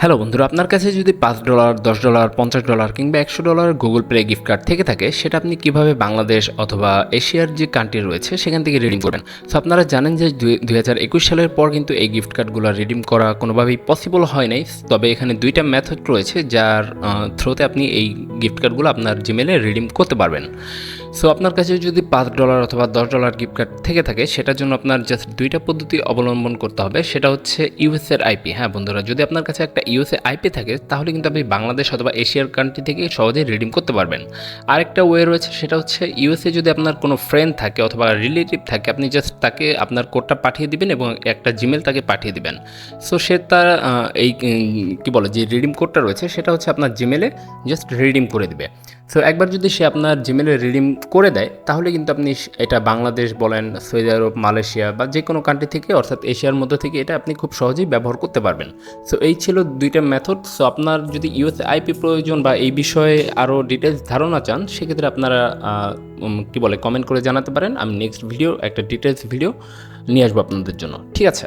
Hello বন্ধুরা, আপনার কাছে যদি $5, $10, $50 কিংবা $100 গুগল প্লে গিফট কার্ড থেকে থাকে, সেটা আপনি কিভাবে বাংলাদেশ অথবা এশিয়ার যে কান্ট্রি রয়েছে সেখান থেকে রিডিম করবেন। সো আপনারা জানেন যে 2021 সালের পর কিন্তু এই গিফট কার্ডগুলো রিডিম করা কোনোভাবেই পসিবল হয় নাই। তবে এখানে দুইটা মেথড রয়েছে যার থ্রুতে আপনি এই গিফট কার্ডগুলো আপনার জিমেলে রিডিম করতে পারবেন। সো আপনার কাছে যদি $5 অথবা $10 গিফট কার্ড থেকে থাকে, সেটার জন্য আপনার জাস্ট দুইটা পদ্ধতি অবলম্বন করতে হবে। সেটা হচ্ছে ইউএসের আইপি। হ্যাঁ বন্ধুরা, যদি আপনার কাছে একটা ইউএসএ আইপি থাকে তাহলে কিন্তু আপনি বাংলাদেশ অথবা এশিয়ার কান্ট্রি থেকে সহজেই রিডিম করতে পারবেন। আরেকটা ওয়ে রয়েছে, সেটা হচ্ছে ইউএসএ যদি আপনার কোনো ফ্রেন্ড থাকে অথবা রিলেটিভ থাকে, আপনি জাস্ট তাকে আপনার কোডটা পাঠিয়ে দিবেন এবং একটা জিমেল তাকে পাঠিয়ে দিবেন। সো সে তার এই কী বলে যে রিডিম কোডটা রয়েছে সেটা হচ্ছে আপনার জিমেলে জাস্ট রিডিম করে দিবে। সো একবার যদি সে আপনার জিমেলে রিডিম করে দেয় তাহলে কিন্তু আপনি এটা বাংলাদেশ বলেন, সৌদি আরব, মালয়েশিয়া বা যে কোনো কান্ট্রি থেকে অর্থাৎ এশিয়ার মধ্যে থেকে এটা আপনি খুব সহজেই ব্যবহার করতে পারবেন। সো এই ছিল দুইটা মেথড। সো আপনার যদি ইউএসএ আইপি প্রয়োজন বা এই বিষয়ে আরও ডিটেলস ধারণা চান, সেক্ষেত্রে আপনারা কী বলে কমেন্ট করে জানাতে পারেন। আমি নেক্সট ভিডিও একটা ডিটেলস ভিডিও নিয়ে আসবো আপনাদের জন্য। ঠিক আছে।